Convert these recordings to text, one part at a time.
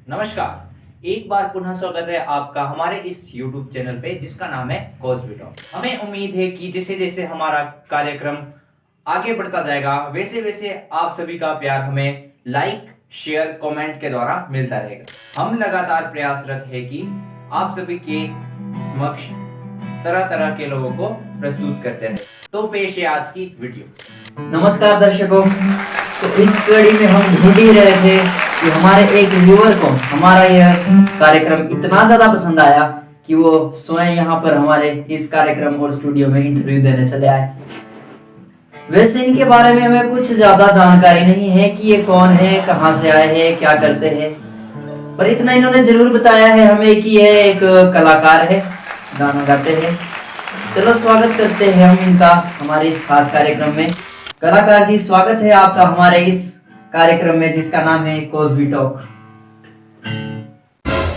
नमस्कार, एक बार पुनः स्वागत है आपका हमारे इस YouTube चैनल पे जिसका नाम है कॉस्बी टॉक। हमें उम्मीद है कि जैसे जैसे हमारा कार्यक्रम आगे बढ़ता जाएगा वैसे वैसे आप सभी का प्यार हमें लाइक, शेयर, कमेंट के द्वारा मिलता रहेगा। हम लगातार प्रयासरत है कि आप सभी के समक्ष तरह तरह के लोगों को प्रस्तुत करते रहे। तो पेश है आज की वीडियो। नमस्कार दर्शकों, तो इस कड़ी में हम ढूंढ ही रहे थे कि हमारे एक व्यूअर को हमारा यह कार्यक्रम इतना ज्यादा पसंद आया कि वो स्वयं यहाँ पर हमारे इस कार्यक्रम और स्टूडियो में इंटरव्यू देने चले आए। वैसे इनके बारे में हमें कुछ ज्यादा जानकारी नहीं है कि ये कौन है, कहाँ से आए हैं, क्या करते हैं, पर इतना इन्होंने जरूर बताया है हमें कि ये एक कलाकार है, गाना गाते हैं। चलो स्वागत करते हैं हम इनका हमारे इस खास कार्यक्रम में। कलाकार जी, स्वागत है आपका हमारे इस कार्यक्रम में जिसका नाम है कॉस्बी टॉक।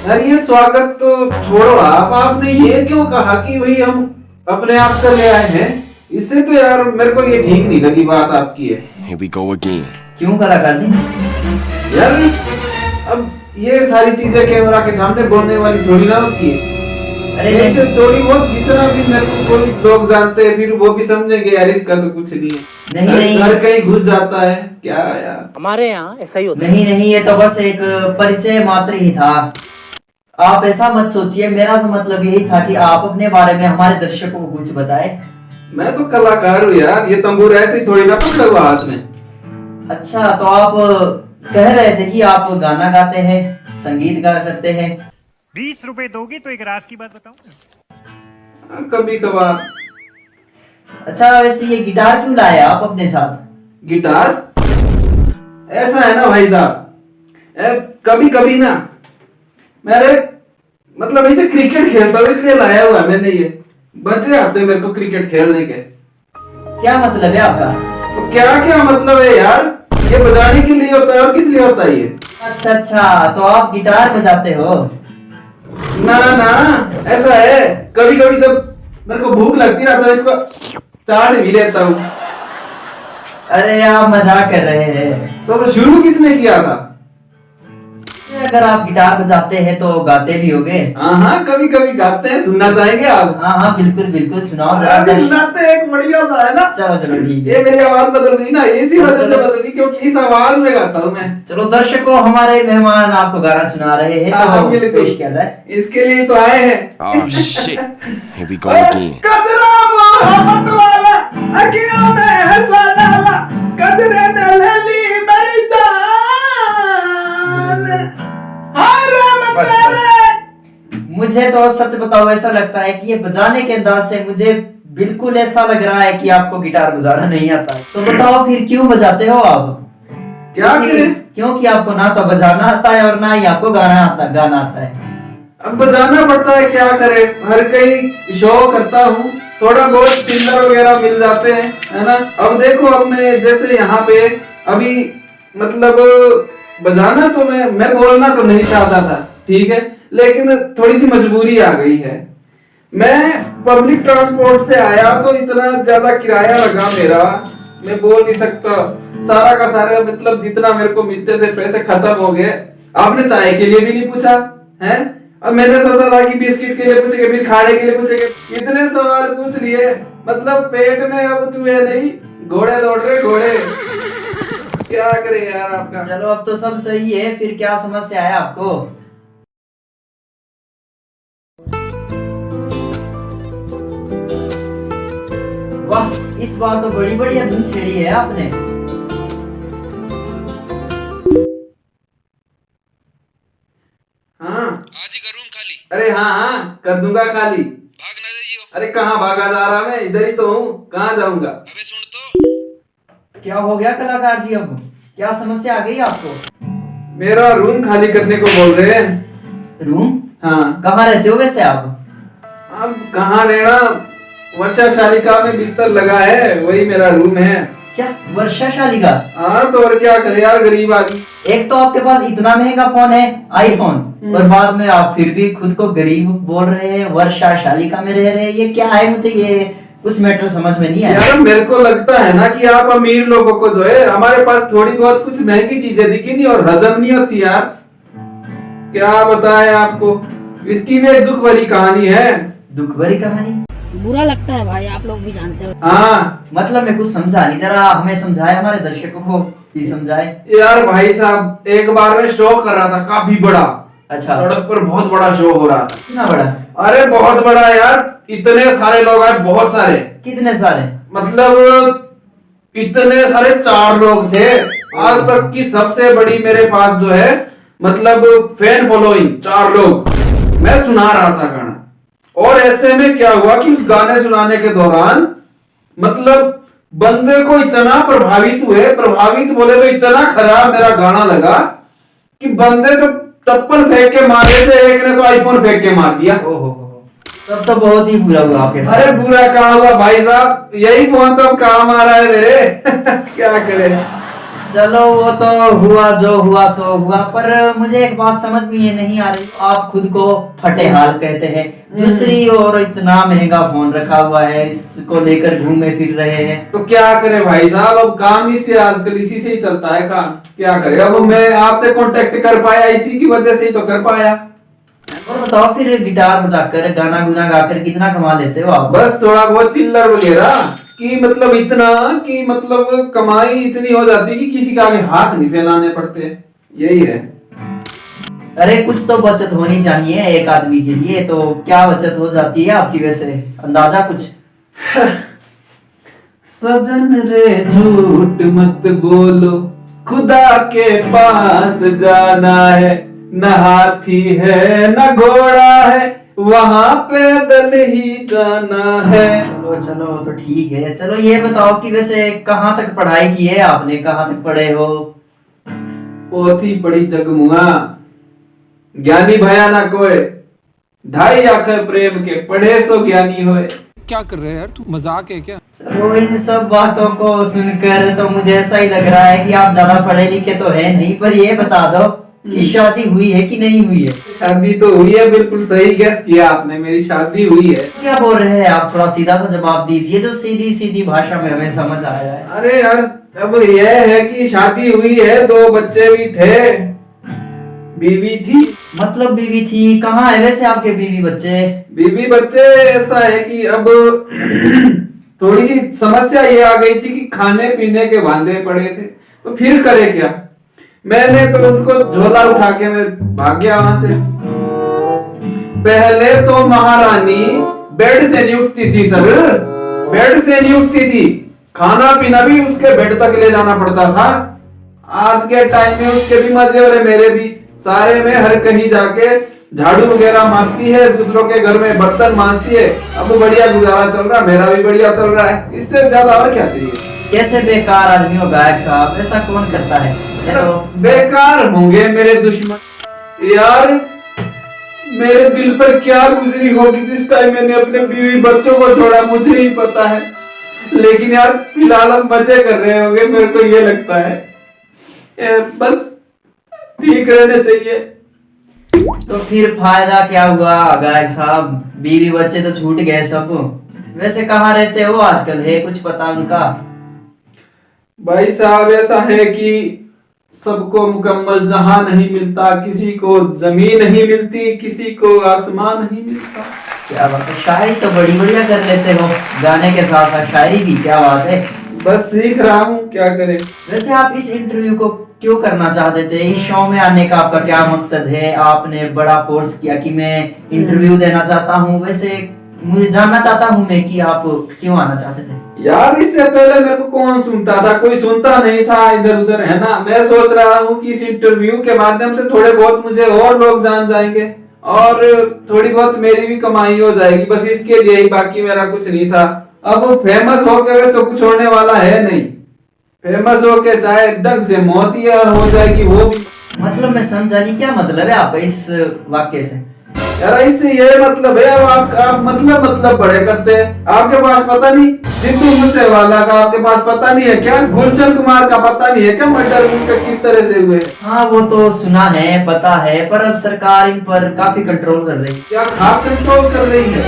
यार ये स्वागत तो छोड़ो, आपने ये क्यों कहा कि भाई हम अपने आप से ले आए हैं? इससे तो यार मेरे को ये ठीक नहीं लगी बात आपकी है। Here we go again. क्यों कलाकार जी? यार अब ये सारी चीजें कैमरा के सामने बोलने वाली थोड़ी ना होती है। अरे ऐसे थोड़ी बहुत जितना भी मेरे को कोई लोग जानते हैं फिर वो भी समझेंगे यार इसका तो कुछ नहीं है। नहीं घर कहीं घुस जाता है क्या यार? हमारे यहाँ ऐसा ही होता है। नहीं, ये तो बस एक परिचय मात्र ही था। आप ऐसा मत सोचिए, मेरा तो मतलब यही था कि आप अपने बारे में हमारे दर्शकों को कुछ बताएं। मैं तो कलाकार हूँ यार, ये तंबूर ऐसे ही थोड़ी ना पकड़ा हुआ हाथ में। अच्छा, तो आप कह रहे थे कि आप गाना गाते हैं, संगीत गा करते हैं। 20 रुपए दोगी तो एक राज की बात बताऊं। कभी कभार। अच्छा, वैसे ये गिटार क्यों लाए आप अपने साथ? गिटार ऐसा है ना भाई साहब, कभी कभी ना मेरे मतलब ऐसे क्रिकेट खेलता हूँ इसलिए लाया हुआ मैंने। ये बच्चे आते मेरे को क्रिकेट खेलने के। क्या मतलब है आपका? तो क्या मतलब है यार? ये बजाने के लिए होता है और किस लिए होता है ये? अच्छा, तो आप गिटार बजाते हो? ना ऐसा है, कभी कभी जब मेरे को भूख लगती ना तो इसको चाट भी लेता हूँ। अरे आप मजाक कर रहे हैं। तो शुरू किसने किया था? अगर आप गिटार बजाते हैं तो गाते भी होगे। हाँ, कभी कभी गाते हैं। सुनना चाहेंगे आप? हाँ, बिल्कुल सुनाओ जरा। अभी सुनाते हैं, एक बढ़िया सा है ना। चलो ठीक है। ये मेरी आवाज बदल रही ना, इसी वजह से बदल रही क्योंकि इस आवाज में गाता हूँ मैं। चलो दर्शकों, हमारे मेहमान आपको गाना सुना रहे हैं, तो पेश किया जाए। इसके लिए तो आए हैं। Oh shit. Here we go again. कजरा मोहब्बत वाला अखियों में हंसा डाला, कजरे ने ले ली मेरी जान। मुझे तो सच बताओ ऐसा लगता है कि ये बजाने के अंदाज से मुझे बिल्कुल ऐसा लग रहा है कि आपको गिटार बजाना नहीं आता। तो बताओ फिर क्यों बजाते हो आप? क्या करें? क्योंकि आपको ना तो बजाना आता है और ना ही आपको गाना आता है। अब बजाना पड़ता है, क्या करे, हर कहीं शो करता हूँ, थोड़ा बहुत चिल्लर वगैरह मिल जाते हैं, है ना। अब देखो, अब मैं जैसे यहाँ पे अभी मतलब बजाना तो मैं बोलना तो नहीं चाहता था, ठीक है, लेकिन थोड़ी सी मजबूरी आ गई है। मैं पब्लिक ट्रांसपोर्ट से आया तो इतना ज्यादा किराया लगा मेरा, मैं बोल नहीं सकता। सारा का सारा मतलब जितना मेरे को मिलते थे पैसे खत्म हो गए। आपने चाय के लिए भी नहीं पूछा है। अब मैंने सोचा था कि बिस्किट के लिए पूछेंगे, फिर खाने के लिए पूछेंगे, इतने सवाल पूछ लिए, मतलब पेट में अब चूहे नहीं घोड़े दौड़ रहे घोड़े। क्या करे यार आपका। चलो अब तो सब सही है, फिर क्या समस्या है आपको? वाह, इस बार तो बड़ी बढ़िया धुन छेड़ी है आपने। हाँ आज ही करूँ खाली। अरे हाँ कर दूंगा खाली। भाग ना जाइयो। अरे कहाँ भागा जा रहा, मैं इधर ही तो हूँ, कहाँ जाऊंगा। अबे सुन तो। क्या हो गया कलाकार जी, अब क्या समस्या आ गई आपको? मेरा रूम खाली करने को बोल रहे हैं। रूम? हाँ। कहाँ रहते हो वैसे आप? अब कहाँ रहना, वर्षा शालिका में बिस्तर लगा है, वही मेरा रूम है। क्या वर्षा शालिका? हाँ तो और क्या करे यार, गरीब आदमी। एक तो आपके पास इतना महंगा फोन है, आईफोन, और बाद में आप फिर भी खुद को गरीब बोल रहे हैं, वर्षा शालिका में रह रहे हैं। ये क्या है, मुझे ये कुछ मैटर समझ में नहीं आया। यार मेरे को लगता है ना कि आप अमीर लोगों को जो है, हमारे पास थोड़ी बहुत कुछ महंगी चीजें दिखी नहीं और हजम नहीं होती यार। क्या बताएं आपको, इसकी भी एक दुख भरी कहानी है। दुख भरी कहानी? बुरा लगता है भाई, आप लोग भी जानते हो। हाँ मतलब मैं कुछ समझा नहीं, जरा हमें समझाए, हमारे दर्शकों को भी समझाए। यार भाई साहब, एक बार मैं शो कर रहा था काफी बड़ा। अच्छा। सड़क पर बहुत बड़ा शो हो रहा था। कितना बड़ा? अरे बहुत बड़ा यार, इतने सारे लोग आए, बहुत सारे। कितने सारे? मतलब इतने सारे 4 लोग थे। आज तक की सबसे बड़ी मेरे पास जो है मतलब फैन फॉलोइंग 4 लोग। मैं सुना रहा था गाना, और ऐसे में क्या हुआ कि उस गाने सुनाने के दौरान मतलब बंदे को इतना प्रभावित हुए, प्रभावित बोले तो इतना खराब मेरा गाना लगा कि बंदे तो चप्पल फेंक के मारे थे, एक ने तो आईफोन फेंक के मार दिया। ओहो, तब तो बहुत ही बुरा हुआ आपके साथ। अरे बुरा कहाँ हुआ भाई साहब, यही फोन तो अब काम आ रहा है मेरे। क्या करें। चलो वो तो हुआ, जो हुआ सो हुआ, पर मुझे एक बात समझ में ये नहीं आ रही, आप खुद को फटे हाल कहते हैं, दूसरी ओर इतना महंगा फोन रखा हुआ है, इसको लेकर घूमे फिर रहे हैं। तो क्या करे भाई साहब, अब काम ही से आजकल इसी से ही चलता है काम। क्या करे, अब मैं आपसे कांटेक्ट कर पाया, इसी की वजह से ही तो कर पाया। और बताओ फिर, गिटार बजाकर गाना गुना गाकर कितना कमा लेते हो आप? बस थोड़ा बहुत चिल्लर वगैरह कि मतलब इतना कि मतलब कमाई इतनी हो जाती है कि किसी के आगे हाथ नहीं फैलाने पड़ते, यही है। अरे कुछ तो बचत होनी चाहिए एक आदमी के लिए, तो क्या बचत हो जाती है आपकी वैसे, अंदाजा कुछ? सजन रे झूठ मत बोलो, खुदा के पास जाना है, न हाथी है न घोड़ा है, वहां पैदल ही जाना है। चलो चलो तो ठीक है। चलो ये बताओ कि वैसे कहाँ तक पढ़ाई की है आपने, कहाँ तक पढ़े हो? पोथी पढ़ी जगमुआ, ज्ञानी भया ना कोई, 2.5 आखर प्रेम के पढ़े सो ज्ञानी होए। क्या कर रहे हैं यार, तू मजाक है क्या? चलो इन सब बातों को सुनकर तो मुझे ऐसा ही लग रहा है कि आप ज्यादा पढ़े लिखे तो है नहीं, पर ये बता दो कि शादी हुई है कि नहीं हुई है? शादी तो हुई है, बिल्कुल सही गेस किया आपने, मेरी शादी हुई है। क्या बोल रहे हैं आप? थोड़ा सीधा सा जवाब दीजिए जो सीधी सीधी भाषा में हमें समझ आ जाए। अरे यार, अब यह है कि शादी हुई है, 2 बच्चे भी थे, बीवी थी। मतलब बीवी थी? कहाँ है वैसे आपके बीवी बच्चे? बीवी बच्चे ऐसा है कि अब थोड़ी सी समस्या ये आ गई थी कि खाने पीने के वांदे पड़े थे, तो फिर करे क्या। मैंने तो उनको झोला उठा के मैं भाग गया वहां से। पहले तो महारानी बेड से नहीं उठती थी सर, बेड से नहीं उठती थी, खाना पीना भी उसके बेड तक ले जाना पड़ता था। आज के टाइम में उसके भी मजे हो रहे, मेरे भी। सारे में हर कहीं जाके झाड़ू वगैरह मारती है, दूसरों के घर में बर्तन मांजती है। अब बढ़िया गुजारा चल रहा है, मेरा भी बढ़िया चल रहा है, इससे ज्यादा और क्या चाहिए। कैसे बेकार आदमी हो गायक साहब, ऐसा कौन करता है? चलो बेकार होंगे मेरे दुश्मन। यार मेरे दिल पर क्या गुजरी होगी जिस टाइम मैंने अपने बीवी बच्चों को छोड़ा, मुझे ही पता है। लेकिन यार फिलहाल हम मजे कर रहे होंगे, मेरे को ये लगता है। बस ठीक रहने चाहिए। तो फिर फायदा क्या हुआ गायक साहब? बीवी बच्चे तो छूट गए सब। वैसे कहाँ रहते हो आजकल, है कुछ पता उनका? भाई साहब ऐसा है कि सबको मुकम्मल जहां नहीं मिलता, किसी को जमीन नहीं मिलती, किसी को आसमान नहीं मिलता। क्या बात है, शायरी तो बड़ी बढ़िया कर लेते हो, गाने के साथ साथ शायरी भी, क्या बात है। बस सीख रहा हूँ, क्या करें। वैसे आप इस इंटरव्यू को क्यों करना चाहते थे? इस शो में आने का आपका क्या मकसद है? आपने बड़ा फोर्स किया कि मैं इंटरव्यू देना चाहता हूँ, वैसे मुझे जानना चाहता हूँ मैं कि आप क्यों आना चाहते थे? यार इससे पहले मेरे को कौन सुनता था, कोई सुनता नहीं था इधर उधर, है ना। मैं सोच रहा हूँ कि इस इंटरव्यू के माध्यम से थोड़े बहुत मुझे और लोग जान जाएंगे और थोड़ी बहुत मेरी भी कमाई हो जाएगी, बस इसके लिए ही, बाकी मेरा कुछ नहीं था। अब फेमस होके वैसे तो कुछ छोड़ने वाला है नहीं, फेमस होके चाहे ढंग से मौत ही हो जाएगी वो भी। मतलब मैं समझा नहीं, क्या मतलब है आपका इस वाक्य से? यार इससे ये मतलब है, अब आप मतलब बड़े करते हैं। आपके पास पता नहीं सिद्धू मूसेवाला का आपके पास पता नहीं है क्या? गुलशन कुमार का पता नहीं है क्या मर्डर उनका किस तरह से हुए? हाँ वो तो सुना है, पता है, पर अब सरकार इन पर काफी कंट्रोल कर रही है। क्या खाक कंट्रोल कर रही है?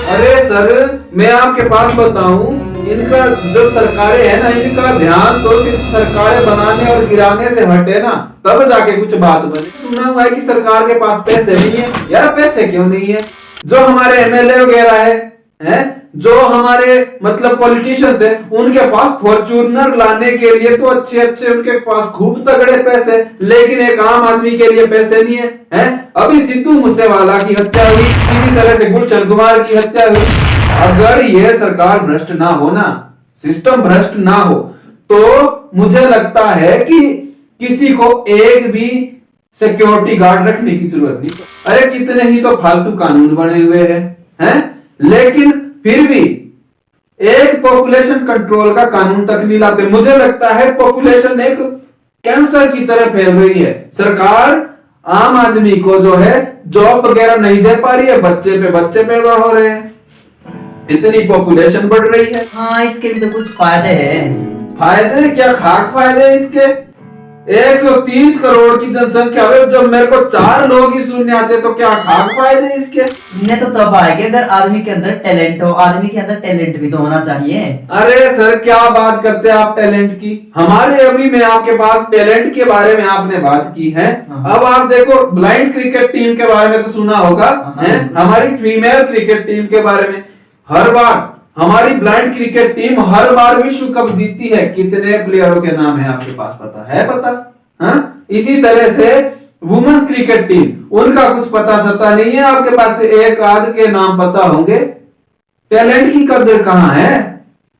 अरे सर मैं आपके पास बताऊं, इनका जो सरकारें है ना, इनका ध्यान तो सिर्फ सरकारें बनाने और गिराने से हटे ना, तब जाके कुछ बात बने। सुना हुआ है कि सरकार के पास पैसे नहीं है। यार पैसे क्यों नहीं है? जो हमारे एमएलए वगैरह है, जो हमारे मतलब पॉलिटिशियंस है, उनके पास फॉर्च्यूनर लाने के लिए तो अच्छे अच्छे उनके पास खूब तगड़े पैसे, लेकिन एक आम आदमी के लिए पैसे नहीं है। अभी सिद्धू मूसेवाला की हत्या हुई, इसी तरह से गुलशन कुमार की हत्या हुई। अगर ये सरकार भ्रष्ट ना हो ना, सिस्टम भ्रष्ट ना हो, तो मुझे लगता है कि किसी को एक भी सिक्योरिटी गार्ड रखने की जरूरत नहीं। अरे कितने ही तो फालतू कानून बने हुए हैं, लेकिन फिर भी एक पॉपुलेशन कंट्रोल का कानून तक नहीं लाते। मुझे लगता है पॉपुलेशन एक कैंसर की तरह फैल रही है। सरकार आम आदमी को जो है जॉब वगैरह नहीं दे पा रही है, बच्चे पे बच्चे पैदा हो रहे हैं, इतनी पॉपुलेशन बढ़ रही है। हाँ, इसके भी तो कुछ फायदे हैं। फायदे क्या, खाक फायदे इसके। 130 करोड़ की जनसंख्या है, जब मेरे को 4 लोग ही सुनने आते तो क्या खाक फायदे इसके। इन्हें तो तब आएंगे अगर आदमी के अंदर टैलेंट हो। आदमी के अंदर टैलेंट भी तो होना चाहिए। अरे सर क्या बात करते हैं आप टैलेंट की। हमारे अभी में आपके पास टैलेंट के बारे में आपने बात की है। अब आप देखो ब्लाइंड क्रिकेट टीम के बारे में तो सुना होगा, हमारी फीमेल क्रिकेट टीम के बारे में। हर बार हमारी ब्लाइंड क्रिकेट टीम हर बार विश्व कप जीतती है। कितने प्लेयरों के नाम है आपके पास पता है? हाँ? इसी तरह से वुमेन्स क्रिकेट टीम, उनका कुछ पता सता नहीं है। आपके पास एक आध के नाम पता होंगे। टैलेंट की कदर कहां है?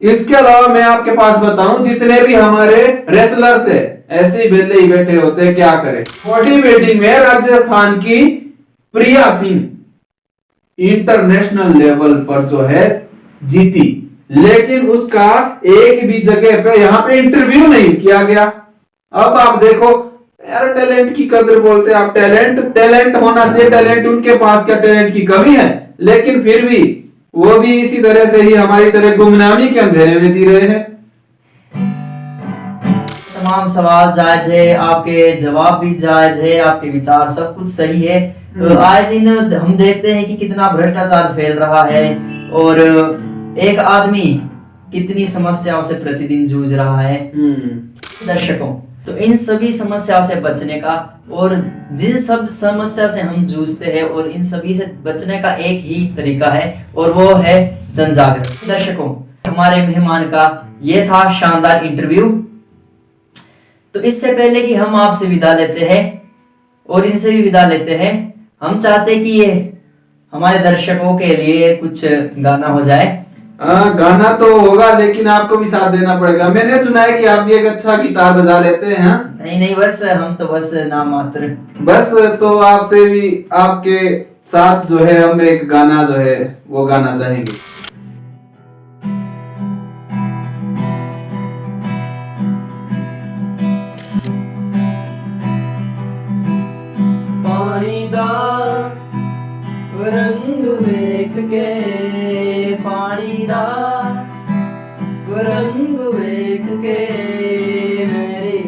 इसके अलावा मैं आपके पास बताऊं, जितने भी हमारे रेसलर्स है, ऐसे ही बेले ही बैठे होते हैं, क्या करें। बॉडी बिल्डिंग में राजस्थान की प्रिया सिंह इंटरनेशनल लेवल पर जो है जीती, लेकिन उसका एक भी जगह पे यहाँ पे इंटरव्यू नहीं किया गया। अब आप देखो यार, टैलेंट की कदर बोलते हैं आप। टैलेंट होना चाहिए। टैलेंट उनके पास क्या टैलेंट की कमी है? लेकिन फिर भी वो भी इसी तरह से ही हमारी तरह गुमनामी के अंधेरे में जी रहे हैं। तमाम सवाल जायज है, आपके जवाब भी जायज है, आपके विचार सब कुछ सही है। आए दिन हम देखते हैं कि कितना भ्रष्टाचार फैल रहा है और एक आदमी कितनी समस्याओं से प्रतिदिन जूझ रहा है। दर्शकों, तो इन सभी समस्याओं से बचने का और जिन सब समस्या से हम जूझते हैं और इन सभी से बचने का एक ही तरीका है और वो है जन जागरण। दर्शकों, हमारे मेहमान का ये था शानदार इंटरव्यू। तो इससे पहले कि हम आपसे विदा लेते हैं और इनसे भी विदा लेते हैं, हम चाहते कि ये हमारे दर्शकों के लिए कुछ गाना हो जाए। गाना तो होगा, लेकिन आपको भी साथ देना पड़ेगा। मैंने सुना है कि आप भी एक अच्छा गिटार बजा लेते हैं। नहीं, बस हम तो बस नाम मात्र। बस तो आपसे भी आपके साथ जो है हम एक गाना जो है वो गाना चाहेंगे। पानी दा रंग वेख के, पानी दा रंग वेख के मेरी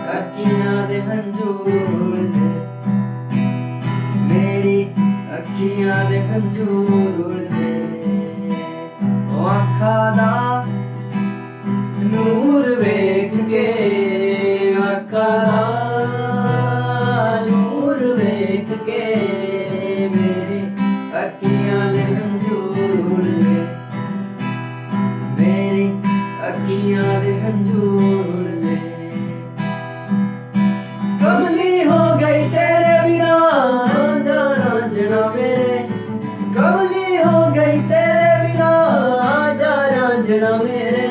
अखियां दे हंजूर दे, मेरी अखियां दे हंजूर दे, अखा दा नूर वेख के, अखा नूर वेख के मेरी अखियां दे हंजूर दे, मेरी अखियां दे हंजूर दे। कमली हो गई तेरे बिना जाना जना मेरे, कमली हो गई तेरे बिना जाना जना मेरे,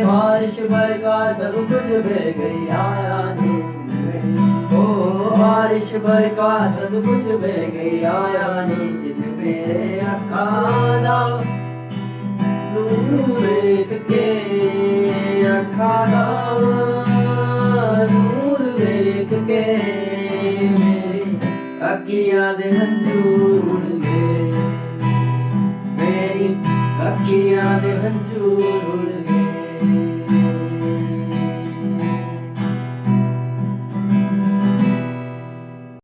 बारिश बरका सब कुछ बह गई आया नीच में, ओ बारिश बरका सब कुछ बह गई आया नीच मेरे, अखा दा नूर वेख के, अखा दा नूर वेख के मेरी अखियां दे हंजूर दे, मेरी अखियां दे हंजूर